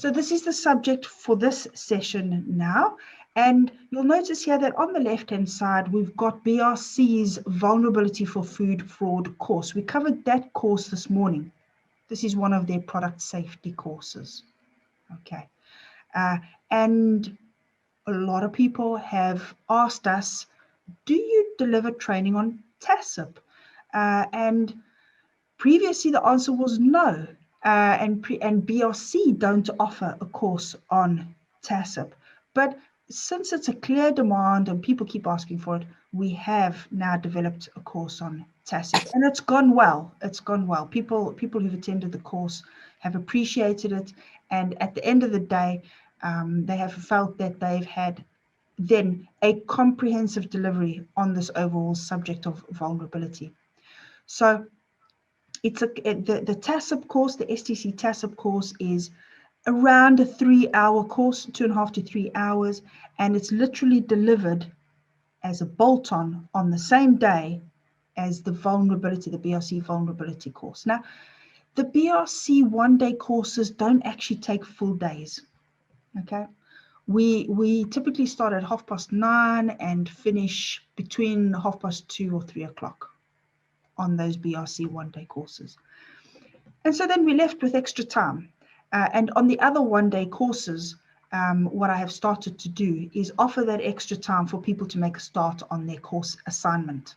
So this is the subject for this session now. And you'll notice here that on the left-hand side, we've got BRC's Vulnerability for Food Fraud course. We covered that course this morning. This is one of their product safety courses. Okay. And a lot of people have asked us, do you deliver training on TACCP? And previously the answer was no. And BRC don't offer a course on TACCP. But since it's a clear demand and people keep asking for it, we have now developed a course on TACCP, and it's gone well. It's gone well. People who've attended the course have appreciated it, and at the end of the day, they have felt that they've had then a comprehensive delivery on this overall subject of vulnerability. So it's the TACCP course, the STC TACCP course is around a 3-hour course, 2.5 to 3 hours, and it's literally delivered as a bolt-on on the same day as the BRC vulnerability course. Now, the BRC one-day courses don't actually take full days, okay? We typically start at 9:30 and finish between 2:30 or 3 o'clock on those BRC one-day courses. And so then we're left with extra time. And on the other one-day courses, what I have started to do is offer that extra time for people to make a start on their course assignment.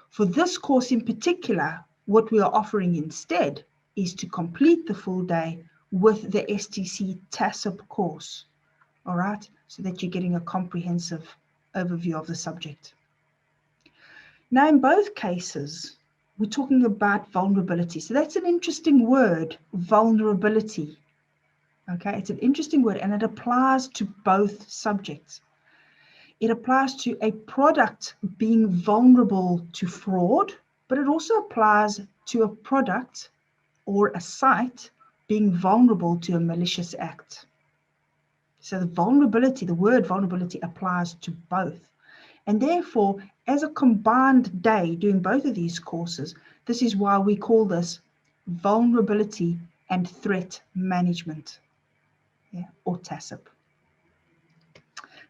For this course in particular, what we are offering instead is to complete the full day with the STC TACCP course, all right, so that you're getting a comprehensive overview of the subject. Now, in both cases, we're talking about vulnerability. So that's an interesting word, vulnerability. Okay, it's an interesting word, and it applies to both subjects. It applies to a product being vulnerable to fraud, but it also applies to a product or a site being vulnerable to a malicious act. So the vulnerability, the word vulnerability applies to both. And therefore, as a combined day doing both of these courses, this is why we call this Vulnerability and Threat Management, or TACCP.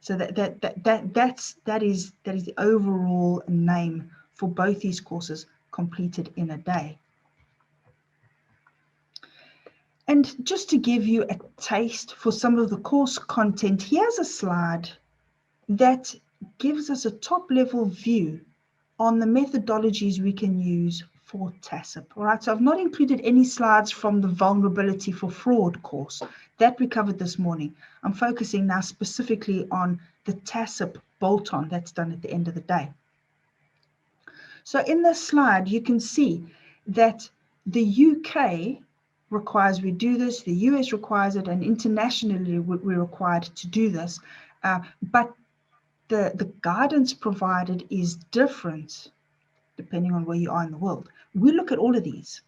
So that is the overall name for both these courses completed in a day. And just to give you a taste for some of the course content, here's a slide that gives us a top-level view on the methodologies we can use for TACCP. All right, so I've not included any slides from the Vulnerability for Fraud course that we covered this morning. I'm focusing now specifically on the TACCP bolt-on that's done at the end of the day. So in this slide, you can see that the UK requires we do this, the US requires it, and internationally we're required to do this. But the guidance provided is different depending on where you are in the world. We look at all of these,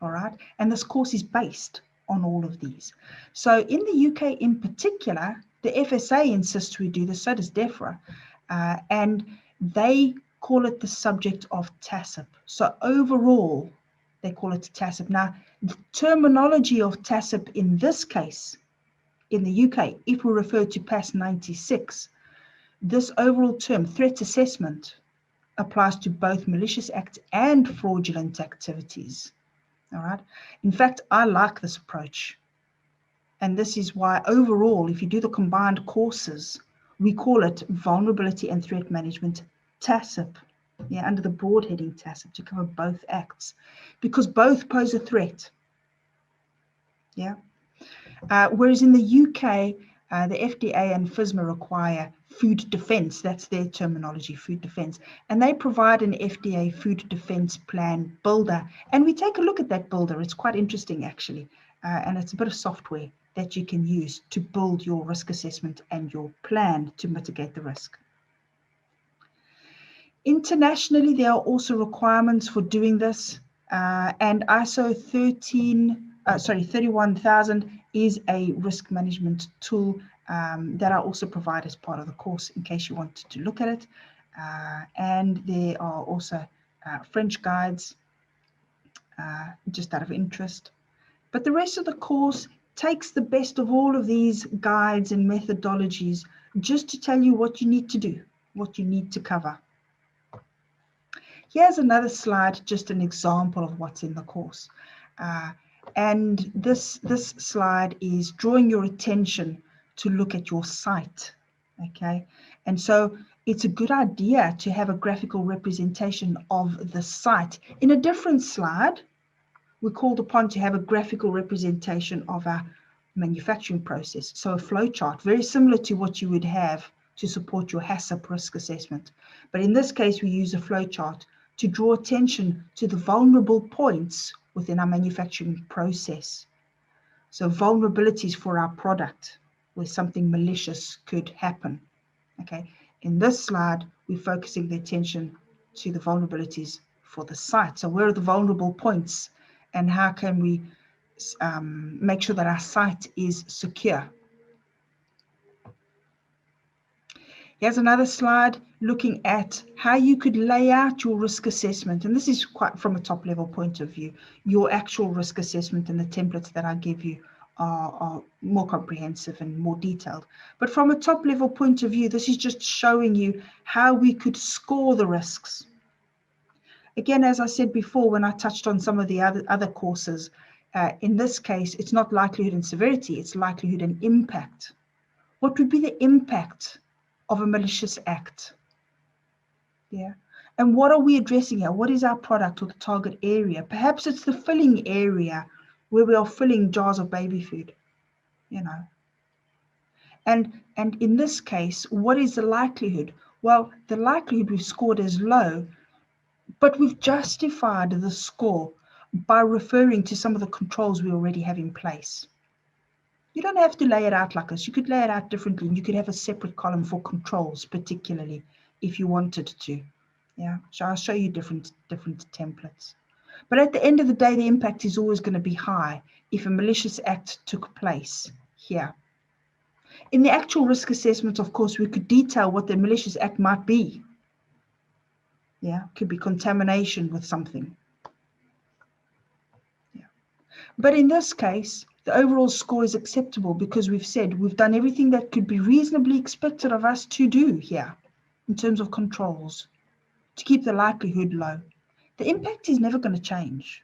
all right? And this course is based on all of these. So in the UK in particular, the FSA insists we do this, so does DEFRA, and they call it the subject of TACCP. So overall, they call it TACCP. Now, the terminology of TACCP in this case, in the UK, if we refer to PAS 96, this overall term, threat assessment, applies to both malicious acts and fraudulent activities. All right. In fact, I like this approach. And this is why overall, if you do the combined courses, we call it Vulnerability and Threat Management TACCP, under the broad heading TACCP, to cover both acts, because both pose a threat. Whereas in the UK, the FDA and FSMA require food defense. That's their terminology, food defense. And they provide an FDA food defense plan builder. And we take a look at that builder. It's quite interesting, actually. And it's a bit of software that you can use to build your risk assessment and your plan to mitigate the risk. Internationally, there are also requirements for doing this. And ISO 31000 is a risk management tool that I also provide as part of the course in case you wanted to look at it. And there are also French guides, just out of interest. But the rest of the course takes the best of all of these guides and methodologies just to tell you what you need to do, what you need to cover. Here's another slide, just an example of what's in the course. And this slide is drawing your attention to look at your site, okay? And so it's a good idea to have a graphical representation of the site. In a different slide, we're called upon to have a graphical representation of our manufacturing process. So a flow chart, very similar to what you would have to support your HACCP risk assessment. But in this case, we use a flow chart to draw attention to the vulnerable points within our manufacturing process. So vulnerabilities for our product, where something malicious could happen. Okay, in this slide, we're focusing the attention to the vulnerabilities for the site. So where are the vulnerable points, and how can we make sure that our site is secure? Here's another slide looking at how you could lay out your risk assessment. And this is quite from a top level point of view. Your actual risk assessment and the templates that I give you are more comprehensive and more detailed. But from a top level point of view, this is just showing you how we could score the risks. Again, as I said before, when I touched on some of the other courses, in this case, it's not likelihood and severity, it's likelihood and impact. What would be the impact of a malicious act? Yeah. And what are we addressing here? What is our product or the target area? Perhaps it's the filling area where we are filling jars of baby food, you know. And in this case, what is the likelihood? Well, the likelihood we've scored as low, but we've justified the score by referring to some of the controls we already have in place. You don't have to lay it out like this. You could lay it out differently. You could have a separate column for controls, particularly if you wanted to. Yeah, so I'll show you different templates. But at the end of the day, the impact is always going to be high if a malicious act took place here. In the actual risk assessment, of course, we could detail what the malicious act might be. Yeah, could be contamination with something. Yeah. But in this case, the overall score is acceptable because we've said we've done everything that could be reasonably expected of us to do here in terms of controls to keep the likelihood low. The impact is never going to change.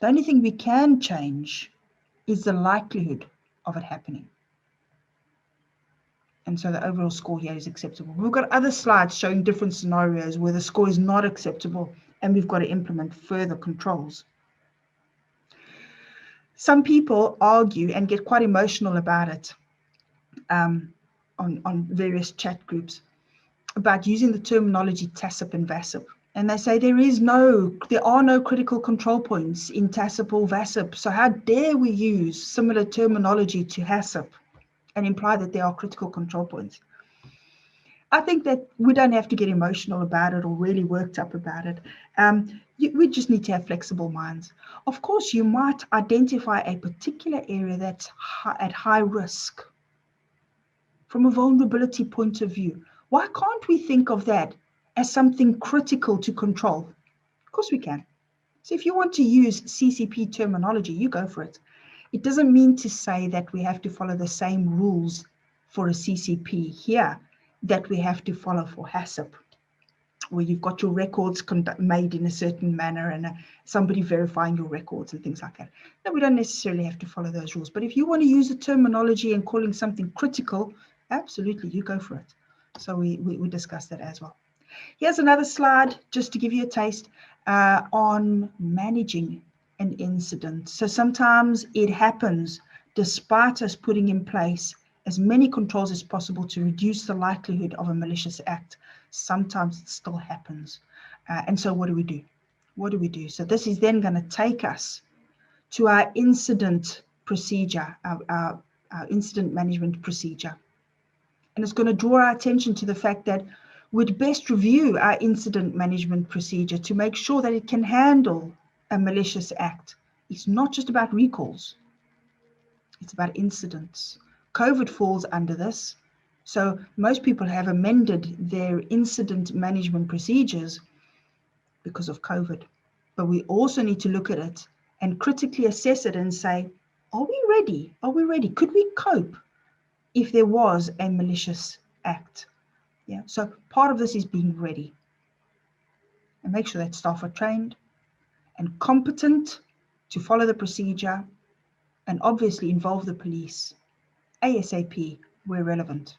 The only thing we can change is the likelihood of it happening. And so the overall score here is acceptable. We've got other slides showing different scenarios where the score is not acceptable and we've got to implement further controls. Some people argue and get quite emotional about it on various chat groups about using the terminology TACCP and VASP. And they say there are no critical control points in TACCP or VASP. So how dare we use similar terminology to HACCP and imply that there are critical control points? I think that we don't have to get emotional about it or really worked up about it. We just need to have flexible minds. Of course, you might identify a particular area that's at high risk from a vulnerability point of view. Why can't we think of that as something critical to control? Of course we can. So if you want to use CCP terminology, you go for it. It doesn't mean to say that we have to follow the same rules for a CCP here that we have to follow for HACCP, where you've got your records made in a certain manner and somebody verifying your records and things like that. No, we don't necessarily have to follow those rules. But if you want to use the terminology and calling something critical, absolutely, you go for it. So we discussed that as well. Here's another slide just to give you a taste on managing an incident. So sometimes it happens despite us putting in place as many controls as possible to reduce the likelihood of a malicious act. Sometimes it still happens. And so what do we do? What do we do? So this is then going to take us to our incident procedure, our incident management procedure. And it's going to draw our attention to the fact that we'd best review our incident management procedure to make sure that it can handle a malicious act. It's not just about recalls. It's about incidents. COVID falls under this. So most people have amended their incident management procedures because of COVID. But we also need to look at it and critically assess it and say, Are we ready? Are we ready? Could we cope if there was a malicious act? Yeah, so part of this is being ready. And make sure that staff are trained and competent to follow the procedure, and obviously involve the police ASAP where relevant.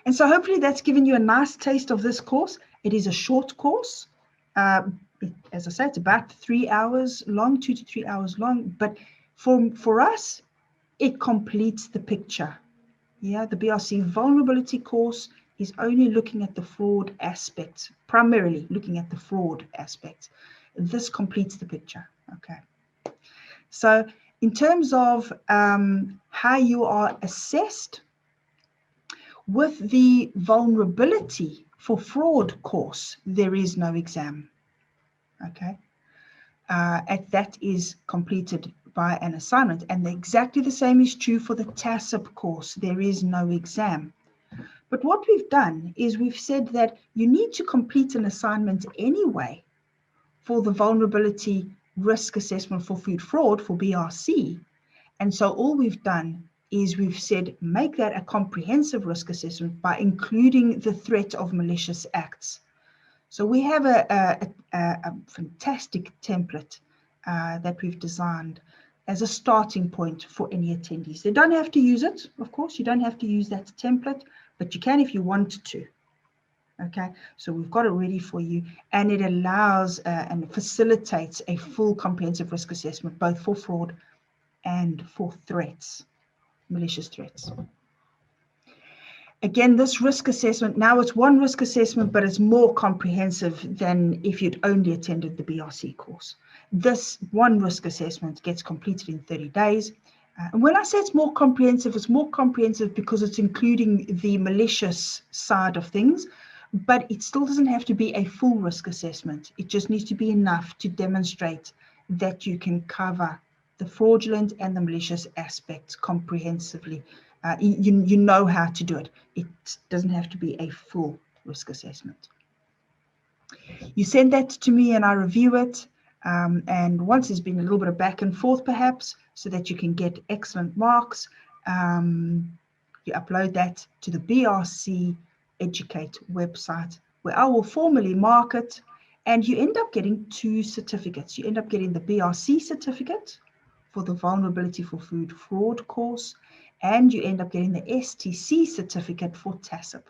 And so hopefully that's given you a nice taste of this course. It is a short course. As I said, it's about 3 hours long, 2 to 3 hours long. But for us, it completes the picture. Yeah, the BRC vulnerability course is only looking at the fraud aspects, primarily looking at the fraud aspects. This completes the picture. Okay. So in terms of how you are assessed, with the vulnerability for fraud course, there is no exam. Okay. That is completed by an assignment, and exactly the same is true for the TACCP course. There is no exam. But what we've done is we've said that you need to complete an assignment anyway for the vulnerability risk assessment for food fraud, for BRC. And so all we've done is we've said make that a comprehensive risk assessment by including the threat of malicious acts. So we have a fantastic template that we've designed as a starting point for any attendees. They don't have to use it, of course. You don't have to use that template, but you can if you want to. Okay, so we've got it ready for you, and it allows and facilitates a full comprehensive risk assessment, both for fraud and for threats, malicious threats. Again, this risk assessment, now it's one risk assessment, but it's more comprehensive than if you'd only attended the BRC course. This one risk assessment gets completed in 30 days. And when I say it's more comprehensive because it's including the malicious side of things, but it still doesn't have to be a full risk assessment. It just needs to be enough to demonstrate that you can cover the fraudulent and the malicious aspects comprehensively. You know how to do it. It doesn't have to be a full risk assessment. You send that to me and I review it. And once there's been a little bit of back and forth, perhaps, so that you can get excellent marks, you upload that to the BRC Educate website, where I will formally mark it, and you end up getting 2 certificates. You end up getting the BRC certificate for the Vulnerability for Food Fraud course, and you end up getting the STC certificate for TACCP.